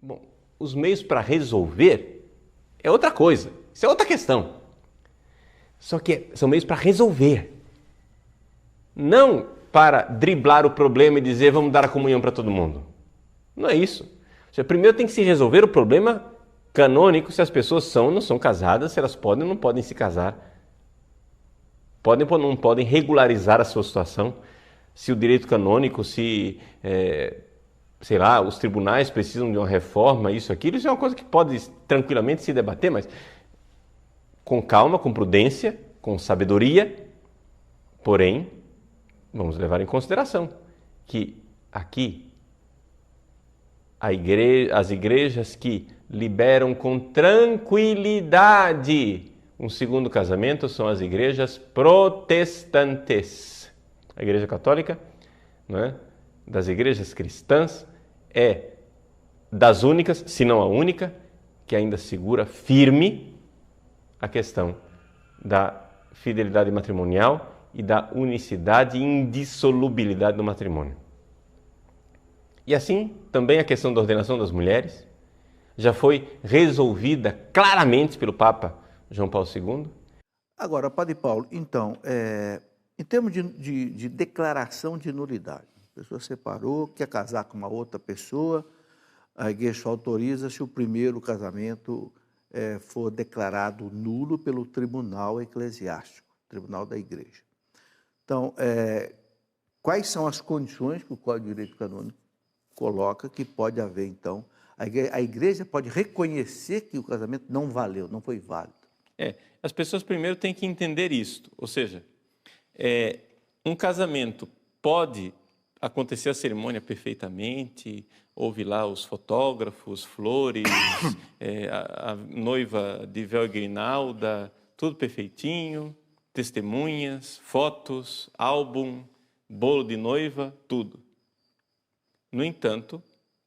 Bom, os meios para resolver é outra coisa, isso é outra questão. Só que são meios para resolver, não para driblar o problema e dizer vamos dar a comunhão para todo mundo. Não é isso. Ou seja, primeiro tem que se resolver o problema canônico, se as pessoas são ou não são casadas, se elas podem ou não podem se casar, podem ou não podem regularizar a sua situação, se o direito canônico, sei lá, os tribunais precisam de uma reforma, isso é uma coisa que pode tranquilamente se debater, mas com calma, com prudência, com sabedoria, porém, vamos levar em consideração que aqui as igrejas que liberam com tranquilidade um segundo casamento são as igrejas protestantes. A Igreja Católica, não é? Das igrejas cristãs, é das únicas, se não a única, que ainda segura firme a questão da fidelidade matrimonial e da unicidade e indissolubilidade do matrimônio. E assim, também a questão da ordenação das mulheres já foi resolvida claramente pelo Papa João Paulo II. Agora, Padre Paulo, então, em termos de declaração de nulidade, a pessoa separou, quer casar com uma outra pessoa, a igreja autoriza se o primeiro casamento for declarado nulo pelo tribunal eclesiástico, tribunal da igreja. Então, quais são as condições que o Código de Direito Canônico coloca que pode haver, então, a igreja pode reconhecer que o casamento não valeu, não foi válido? As pessoas primeiro têm que entender isto, ou seja, um casamento pode acontecer a cerimônia perfeitamente, houve lá os fotógrafos, flores, a noiva de véu e grinalda, tudo perfeitinho, testemunhas, fotos, álbum, bolo de noiva, tudo. No entanto,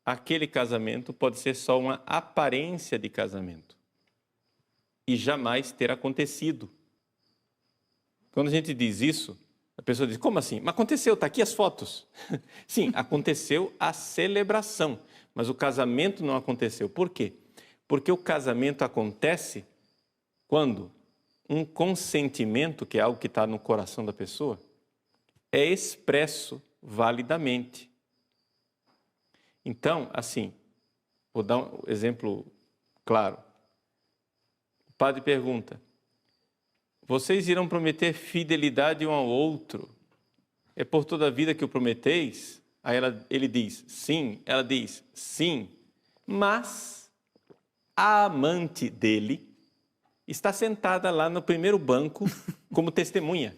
aquele casamento pode ser só uma aparência de casamento e jamais ter acontecido. Quando a gente diz isso, a pessoa diz, como assim? Mas aconteceu, está aqui as fotos. Sim, aconteceu a celebração, mas o casamento não aconteceu. Por quê? Porque o casamento acontece quando um consentimento, que é algo que está no coração da pessoa, é expresso validamente. Então, assim, vou dar um exemplo claro. O padre pergunta, vocês irão prometer fidelidade um ao outro? É por toda a vida que o prometeis? Aí ele diz, sim. Ela diz, sim. Mas a amante dele está sentada lá no primeiro banco como testemunha.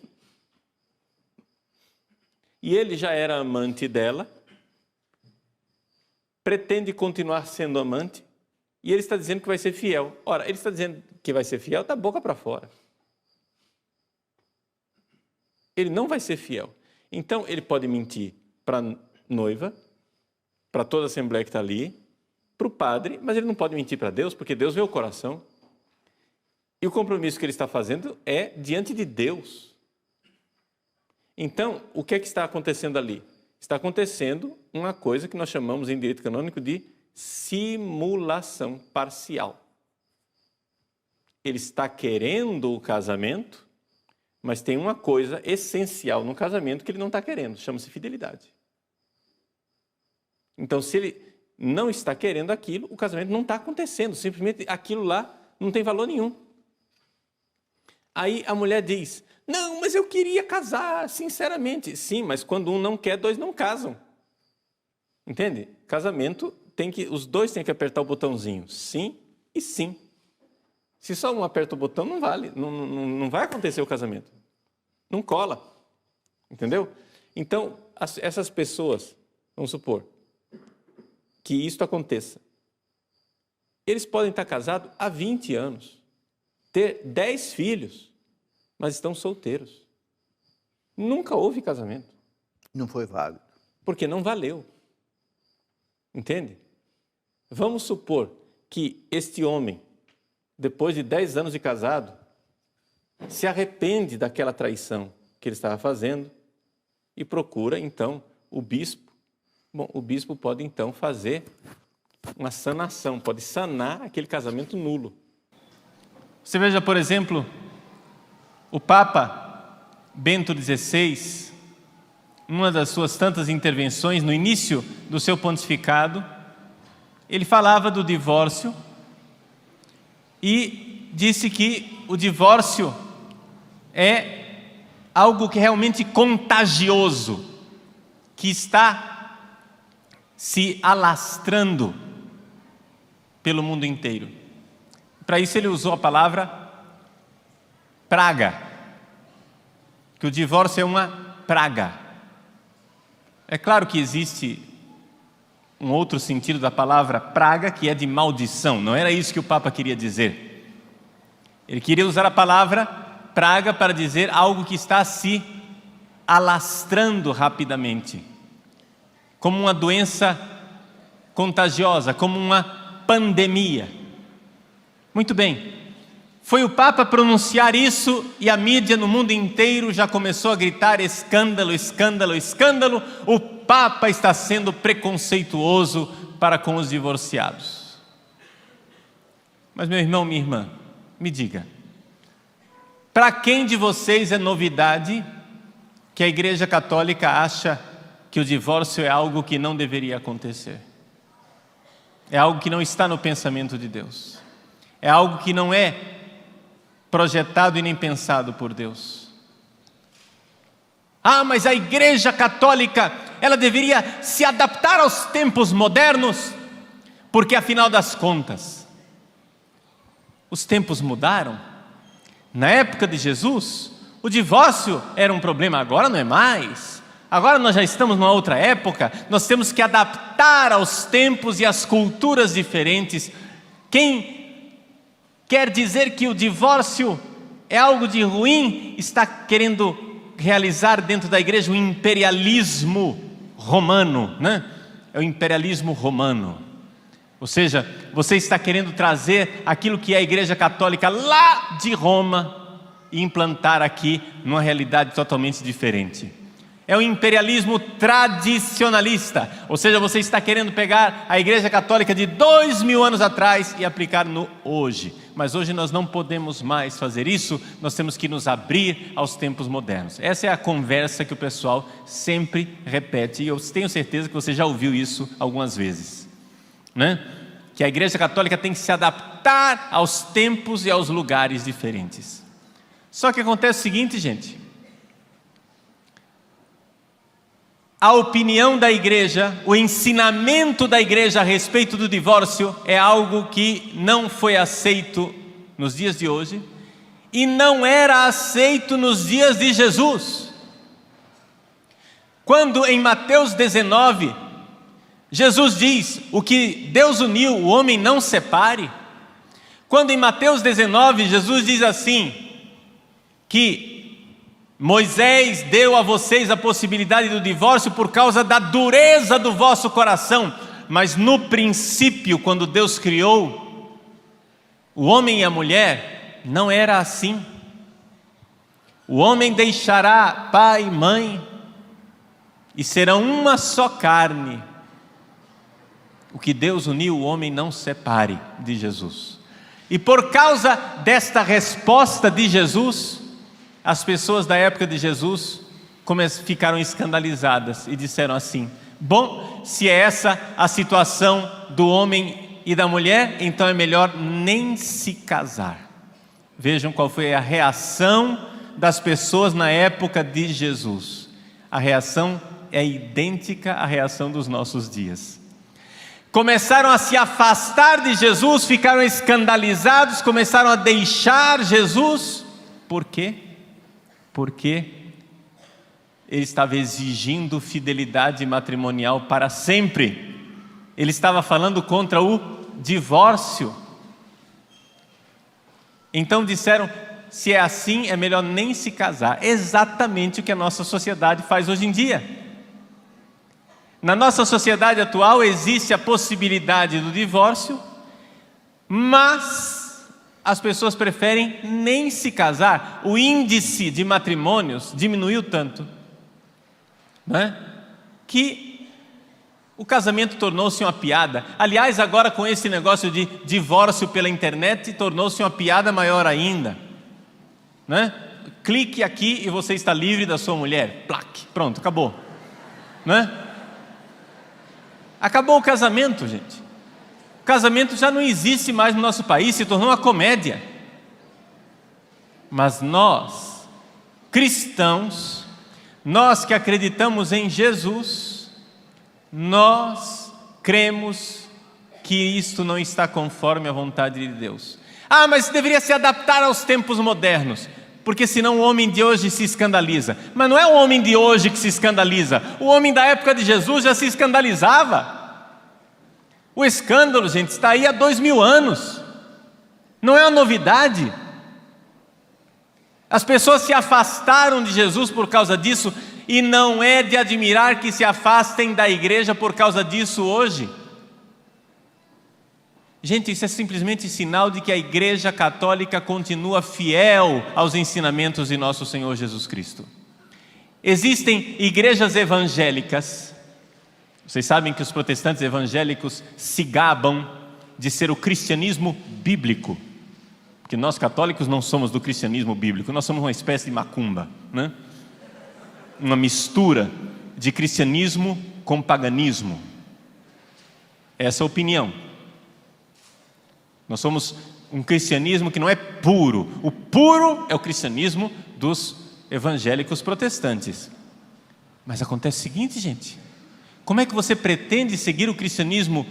E ele já era amante dela, pretende continuar sendo amante, e ele está dizendo que vai ser fiel. Ora, ele está dizendo que vai ser fiel da boca para fora. Ele não vai ser fiel. Então, ele pode mentir para a noiva, para toda a assembleia que está ali, para o padre, mas ele não pode mentir para Deus, porque Deus vê o coração. E o compromisso que ele está fazendo é diante de Deus. Então, o que é que está acontecendo ali? Está acontecendo uma coisa que nós chamamos em direito canônico de simulação parcial. Ele está querendo o casamento, mas tem uma coisa essencial no casamento que ele não está querendo, chama-se fidelidade. Então, se ele não está querendo aquilo, o casamento não está acontecendo, simplesmente aquilo lá não tem valor nenhum. Aí a mulher diz, não, mas eu queria casar, sinceramente. Sim, mas quando um não quer, dois não casam. Entende? Casamento, os dois têm que apertar o botãozinho, sim e sim. Se só um aperta o botão, não vale, não vai acontecer o casamento. Não cola, entendeu? Então, essas pessoas, vamos supor, que isso aconteça. Eles podem estar casados há 20 anos, ter 10 filhos, mas estão solteiros. Nunca houve casamento. Não foi válido. Porque não valeu. Entende? Vamos supor que este homem, depois de 10 anos de casado, se arrepende daquela traição que ele estava fazendo e procura, então, o bispo. Bom, o bispo pode, então, fazer uma sanação, pode sanar aquele casamento nulo. Você veja, por exemplo, o Papa Bento XVI, numa das suas tantas intervenções, no início do seu pontificado, ele falava do divórcio e disse que o divórcio é algo que é realmente contagioso, que está se alastrando pelo mundo inteiro. Para isso ele usou a palavra praga, que o divórcio é uma praga. É claro que existe um outro sentido da palavra praga, que é de maldição. Não era isso que o Papa queria dizer. Ele queria usar a palavra praga para dizer algo que está se alastrando rapidamente, como uma doença contagiosa, como uma pandemia. Muito bem, foi o Papa pronunciar isso e a mídia no mundo inteiro já começou a gritar escândalo, escândalo, escândalo. O Papa está sendo preconceituoso para com os divorciados. Mas meu irmão, minha irmã, me diga, para quem de vocês é novidade que a Igreja Católica acha que o divórcio é algo que não deveria acontecer? É algo que não está no pensamento de Deus. É algo que não é projetado e nem pensado por Deus. Ah, mas a Igreja Católica, ela deveria se adaptar aos tempos modernos, porque afinal das contas, os tempos mudaram. Na época de Jesus, o divórcio era um problema, agora não é mais. Agora nós já estamos numa outra época, nós temos que adaptar aos tempos e às culturas diferentes. Quem quer dizer que o divórcio é algo de ruim, está querendo realizar dentro da igreja o imperialismo romano, né? É o imperialismo romano. Ou seja, você está querendo trazer aquilo que é a Igreja Católica lá de Roma e implantar aqui numa realidade totalmente diferente. É o imperialismo tradicionalista, ou seja, você está querendo pegar a Igreja Católica de 2000 anos atrás e aplicar no hoje. Mas hoje nós não podemos mais fazer isso, nós temos que nos abrir aos tempos modernos. Essa é a conversa que o pessoal sempre repete, e eu tenho certeza que você já ouviu isso algumas vezes, né? Que a Igreja Católica tem que se adaptar aos tempos e aos lugares diferentes. Só que acontece o seguinte, gente: a opinião da igreja, o ensinamento da igreja a respeito do divórcio é algo que não foi aceito nos dias de hoje e não era aceito nos dias de Jesus. Quando em Mateus 19, Jesus diz: o que Deus uniu, o homem não separe. Quando em Mateus 19, Jesus diz assim, que Moisés deu a vocês a possibilidade do divórcio por causa da dureza do vosso coração, mas no princípio, quando Deus criou o homem e a mulher, não era assim. O homem deixará pai e mãe e serão uma só carne. O que Deus uniu, o homem não separe, de Jesus. E por causa desta resposta de Jesus, as pessoas da época de Jesus ficaram escandalizadas e disseram assim: bom, se é essa a situação do homem e da mulher, então é melhor nem se casar. Vejam qual foi a reação das pessoas na época de Jesus. A reação é idêntica à reação dos nossos dias. Começaram a se afastar de Jesus, ficaram escandalizados, começaram a deixar Jesus. Por quê? Porque ele estava exigindo fidelidade matrimonial para sempre. Ele estava falando contra o divórcio. Então disseram: se é assim, é melhor nem se casar. Exatamente o que a nossa sociedade faz hoje em dia. Na nossa sociedade atual existe a possibilidade do divórcio, mas as pessoas preferem nem se casar. O índice de matrimônios diminuiu tanto, né, que O casamento tornou-se uma piada. Aliás, agora com esse negócio de divórcio pela internet, tornou-se uma piada maior ainda, né? Clique aqui e você está livre da sua mulher. Plaque, pronto, acabou, né? Acabou o casamento, gente. O casamento já não existe mais no nosso país, se tornou uma comédia. Mas nós, cristãos, nós que acreditamos em Jesus, nós cremos que isto não está conforme a vontade de Deus. Ah, mas deveria se adaptar aos tempos modernos, porque senão o homem de hoje se escandaliza. Mas não é o homem de hoje que se escandaliza, o homem da época de Jesus já se escandalizava. O escândalo, gente, está aí há 2000 anos, não é uma novidade. As pessoas se afastaram de Jesus por causa disso, e não é de admirar que se afastem da igreja por causa disso hoje. Gente, isso é simplesmente sinal de que a Igreja Católica continua fiel aos ensinamentos de nosso Senhor Jesus Cristo. Existem igrejas evangélicas. Vocês sabem que os protestantes evangélicos se gabam de ser o cristianismo bíblico, porque nós católicos não somos do cristianismo bíblico, nós somos uma espécie de macumba, né? Uma mistura de cristianismo com paganismo. Essa é a opinião. Nós somos um cristianismo que não é puro. O puro é o cristianismo dos evangélicos protestantes. Mas acontece o seguinte, gente: como é que você pretende seguir o cristianismo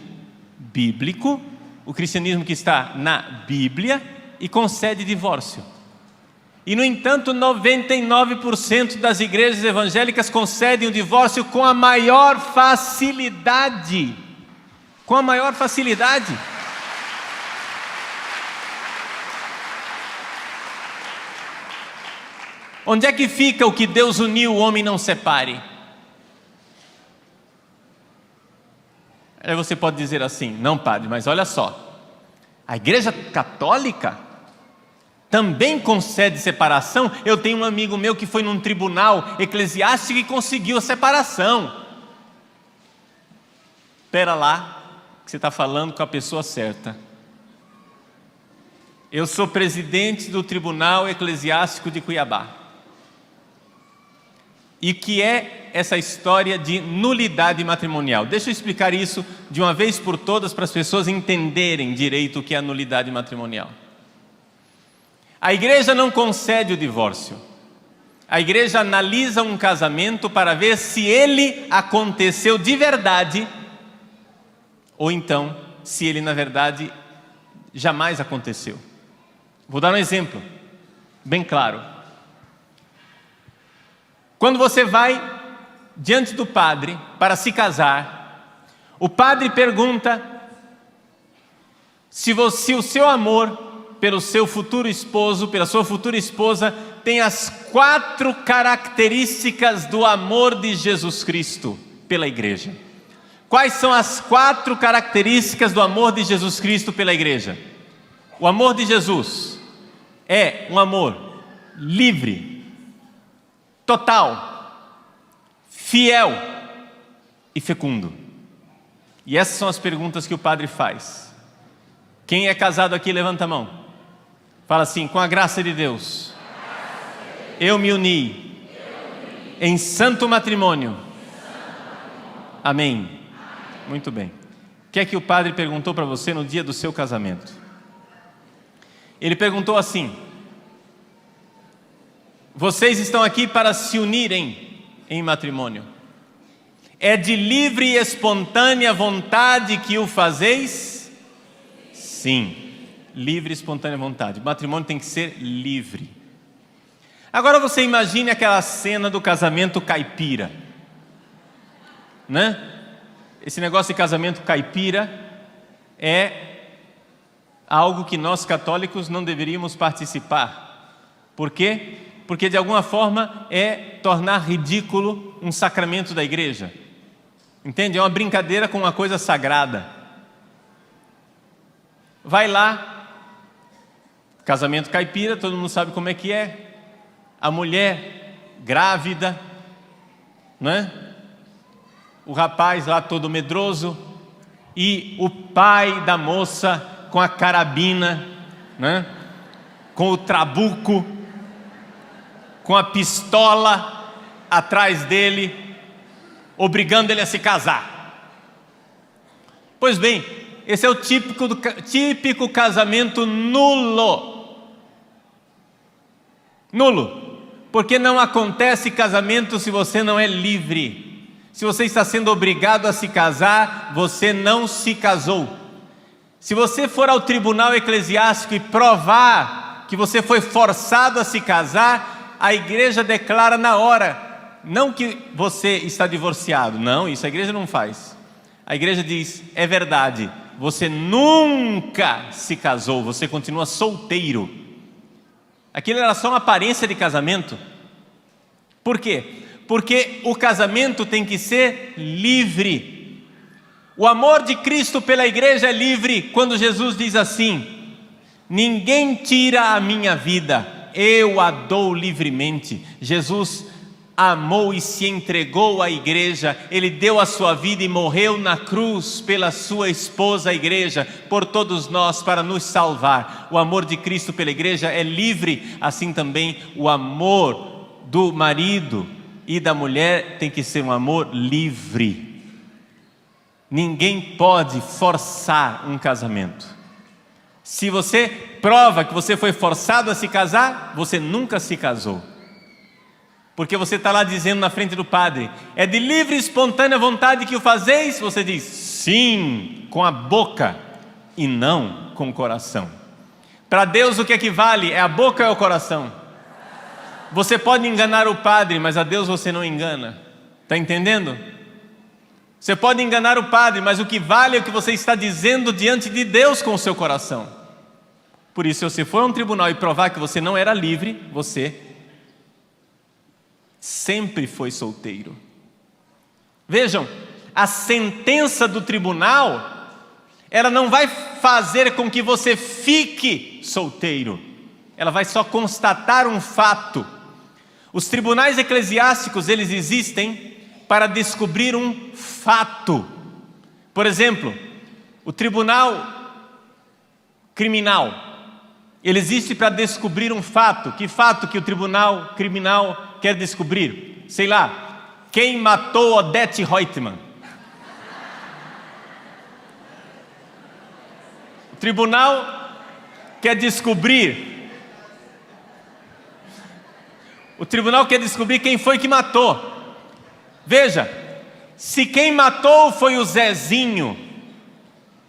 bíblico, o cristianismo que está na Bíblia, e concede divórcio? E, no entanto, 99% das igrejas evangélicas concedem o divórcio com a maior facilidade. Com a maior facilidade. Onde é que fica o que Deus uniu, o homem não separe? Aí você pode dizer assim: não, padre, mas olha só, a Igreja Católica também concede separação. Eu tenho um amigo meu que foi num tribunal eclesiástico e conseguiu a separação. Espera lá, que você está falando com a pessoa certa. Eu sou presidente do Tribunal Eclesiástico de Cuiabá. E o que é essa história de nulidade matrimonial? Deixa eu explicar isso de uma vez por todas para as pessoas entenderem direito o que é a nulidade matrimonial. A igreja não concede o divórcio. A igreja analisa um casamento para ver se ele aconteceu de verdade, ou então, se ele na verdade jamais aconteceu. Vou dar um exemplo bem claro. Quando você vai diante do padre para se casar, o padre pergunta se o seu amor pelo seu futuro esposo, pela sua futura esposa, tem as 4 características do amor de Jesus Cristo pela igreja. Quais são as 4 características do amor de Jesus Cristo pela igreja? O amor de Jesus é um amor livre, total, fiel e fecundo. E essas são as perguntas que o padre faz. Quem é casado aqui, levanta a mão. Fala assim: com a graça de Deus, eu me uni em santo matrimônio. Amém. Muito bem. O que é que o padre perguntou para você no dia do seu casamento? Ele perguntou assim: vocês estão aqui para se unirem em matrimônio. É de livre e espontânea vontade que o fazeis? Sim. Livre e espontânea vontade. O matrimônio tem que ser livre. Agora você imagine aquela cena do casamento caipira, né? Esse negócio de casamento caipira é algo que nós católicos não deveríamos participar. Por quê? Porque de alguma forma é tornar ridículo um sacramento da igreja. Entende? É uma brincadeira com uma coisa sagrada. Vai lá, casamento caipira, todo mundo sabe como é que é. A mulher grávida, não é? o rapaz lá todo medroso, e o pai da moça com a carabina, né? Com o trabuco, com a pistola atrás dele, obrigando ele a se casar. Pois bem, esse é o típico casamento nulo. Nulo, porque não acontece casamento se você não é livre. Se você está sendo obrigado a se casar, você não se casou. Se você for ao tribunal eclesiástico e provar que você foi forçado a se casar, a igreja declara na hora, não que você está divorciado, não, isso a igreja não faz. A igreja diz, é verdade, você nunca se casou, você continua solteiro. Aquilo era só uma aparência de casamento. Por quê? Porque o casamento tem que ser livre. O amor de Cristo pela igreja é livre quando Jesus diz assim: ninguém tira a minha vida, eu a dou livremente. Jesus amou e se entregou à igreja, Ele deu a sua vida e morreu na cruz pela sua esposa, a igreja, por todos nós, para nos salvar. O amor de Cristo pela igreja é livre, assim também o amor do marido e da mulher tem que ser um amor livre. Ninguém pode forçar um casamento. Se você prova que você foi forçado a se casar, você nunca se casou. Porque você está lá dizendo na frente do padre, é de livre e espontânea vontade que o fazeis? Você diz, sim, com a boca e não com o coração. Para Deus o que equivale é a boca ou é o coração? Você pode enganar o padre, mas a Deus você não engana. Está entendendo? Você pode enganar o padre, mas o que vale é o que você está dizendo diante de Deus com o seu coração. Por isso, se você for a um tribunal e provar que você não era livre, você sempre foi solteiro. Vejam, a sentença do tribunal, ela não vai fazer com que você fique solteiro. Ela vai só constatar um fato. Os tribunais eclesiásticos, eles existem para descobrir um fato. Por exemplo, o tribunal criminal, ele existe para descobrir um fato. Que fato que o tribunal criminal quer descobrir? Sei lá, quem matou Odete Reutemann? O tribunal quer descobrir quem foi que matou. Veja, se quem matou foi o Zezinho,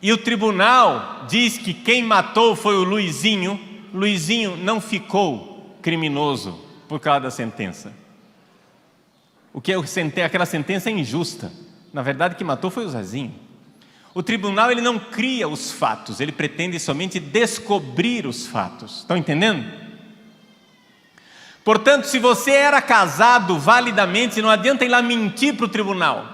e o tribunal diz que quem matou foi o Luizinho, Luizinho não ficou criminoso por causa da sentença. Aquela sentença é injusta. Na verdade, quem matou foi o Zezinho. O tribunal, ele não cria os fatos, ele pretende somente descobrir os fatos. Estão entendendo? Portanto, se você era casado validamente, não adianta ir lá mentir para o tribunal.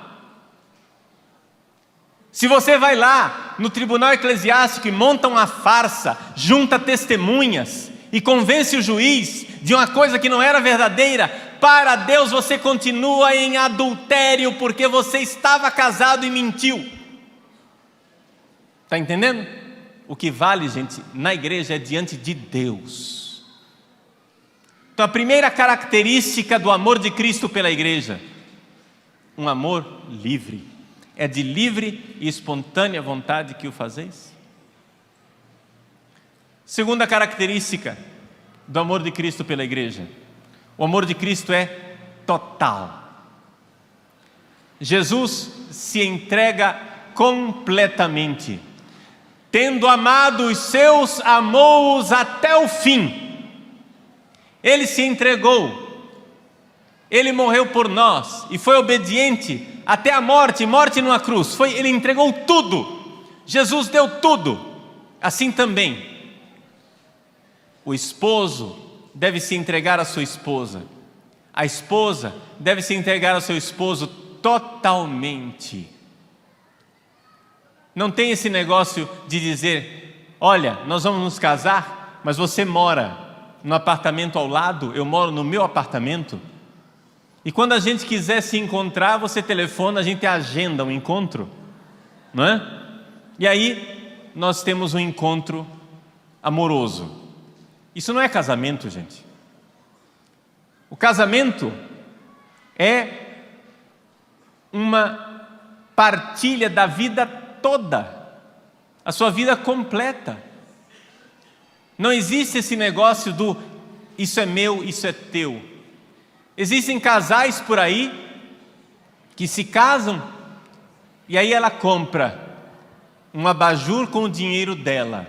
Se você vai lá no tribunal eclesiástico e monta uma farsa, junta testemunhas e convence o juiz de uma coisa que não era verdadeira, para Deus você continua em adultério, porque você estava casado e mentiu. Está entendendo? O que vale, gente, na igreja é diante de Deus. Então a primeira característica do amor de Cristo pela igreja, um amor livre. É de livre e espontânea vontade que o fazeis? Segunda característica do amor de Cristo pela igreja, o amor de Cristo é total. Jesus se entrega completamente. Tendo amado os seus, amou-os até o fim. Ele se entregou, Ele morreu por nós e foi obediente até a morte numa cruz. Ele entregou tudo, Jesus deu tudo. Assim também, o esposo deve se entregar à sua esposa, a esposa deve se entregar ao seu esposo totalmente. Não tem esse negócio de dizer, olha, nós vamos nos casar, mas você mora no apartamento ao lado, eu moro no meu apartamento. E quando a gente quiser se encontrar, você telefona, a gente agenda um encontro, não é? E aí nós temos um encontro amoroso. Isso não é casamento, gente. O casamento é uma partilha da vida toda, a sua vida completa. Não existe esse negócio do isso é meu, isso é teu. Existem casais por aí que se casam e aí ela compra um abajur com o dinheiro dela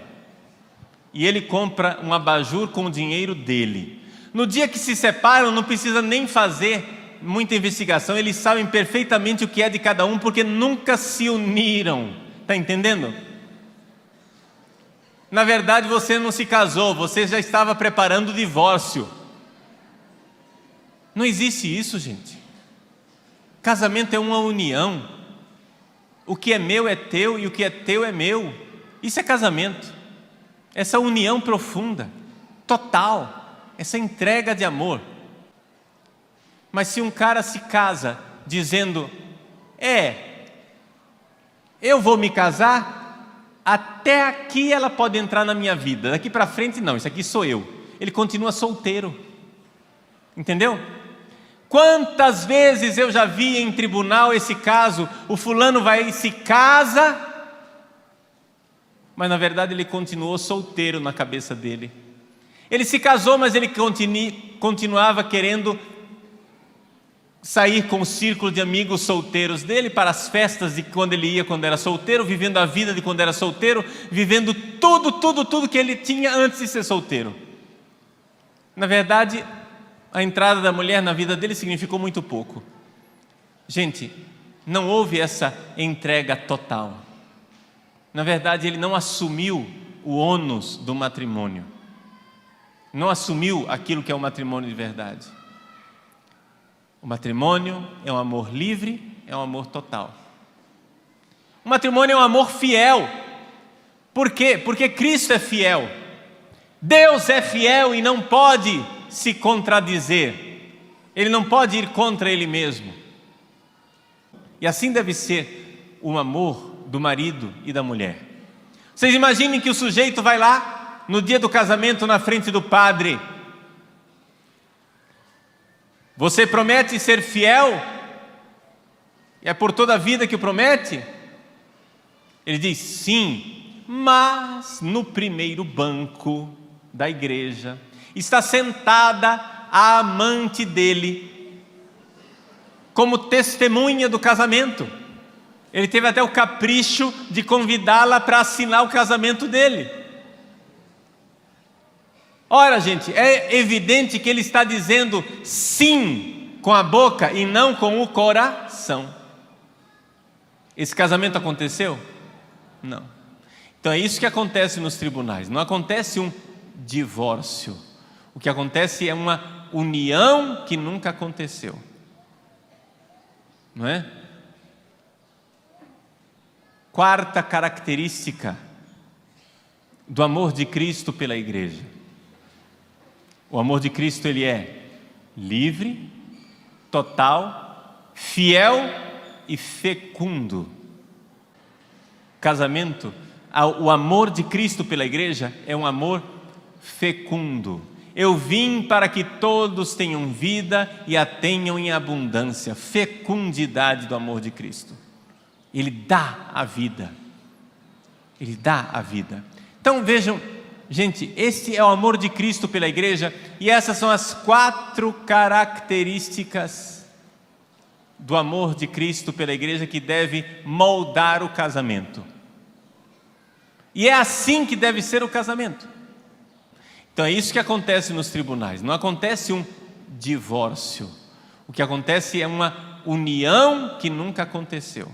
e ele compra um abajur com o dinheiro dele. No dia que se separam, não precisa nem fazer muita investigação, eles sabem perfeitamente o que é de cada um, porque nunca se uniram. Está entendendo? Na verdade, você não se casou, você já estava preparando o divórcio. Não existe isso, gente. Casamento é uma união. O que é meu é teu e o que é teu é meu. Isso é casamento. Essa união profunda, total, essa entrega de amor. Mas se um cara se casa dizendo, eu vou me casar, até aqui ela pode entrar na minha vida, daqui para frente não, isso aqui sou eu. Ele continua solteiro. Entendeu? Quantas vezes eu já vi em tribunal esse caso, o fulano vai e se casa, mas na verdade ele continuou solteiro na cabeça dele. Ele se casou, mas ele continuava querendo sair com o círculo de amigos solteiros dele para as festas de quando ele ia quando era solteiro, vivendo a vida de quando era solteiro, vivendo tudo que ele tinha antes de ser solteiro. Na verdade, a entrada da mulher na vida dele significou muito pouco. Gente, não houve essa entrega total. Na verdade, ele não assumiu o ônus do matrimônio. Não assumiu aquilo que é o matrimônio de verdade. O matrimônio é um amor livre, é um amor total. O matrimônio é um amor fiel. Por quê? Porque Cristo é fiel. Deus é fiel e não pode se contradizer. Ele não pode ir contra Ele mesmo. E assim deve ser o amor do marido e da mulher. Vocês imaginem que o sujeito vai lá no dia do casamento na frente do padre. Você promete ser fiel? E é por toda a vida que o promete? Ele diz sim, mas no primeiro banco da igreja está sentada a amante dele como testemunha do casamento. Ele teve até o capricho de convidá-la para assinar o casamento dele. Ora, gente, é evidente que ele está dizendo sim com a boca e não com o coração. Esse casamento aconteceu? Não. Então é isso que acontece nos tribunais. Não acontece um divórcio. O que acontece é uma união que nunca aconteceu. Não é? Quarta característica do amor de Cristo pela igreja. O amor de Cristo, ele é livre, total, fiel e fecundo. Casamento, o amor de Cristo pela igreja é um amor fecundo. Eu vim para que todos tenham vida e a tenham em abundância. Fecundidade do amor de Cristo. Ele dá a vida. Ele dá a vida. Então vejam, gente, esse é o amor de Cristo pela igreja e essas são as 4 características do amor de Cristo pela igreja que deve moldar o casamento. E é assim que deve ser o casamento. Então é isso que acontece nos tribunais. Não acontece um divórcio. O que acontece é uma união que nunca aconteceu.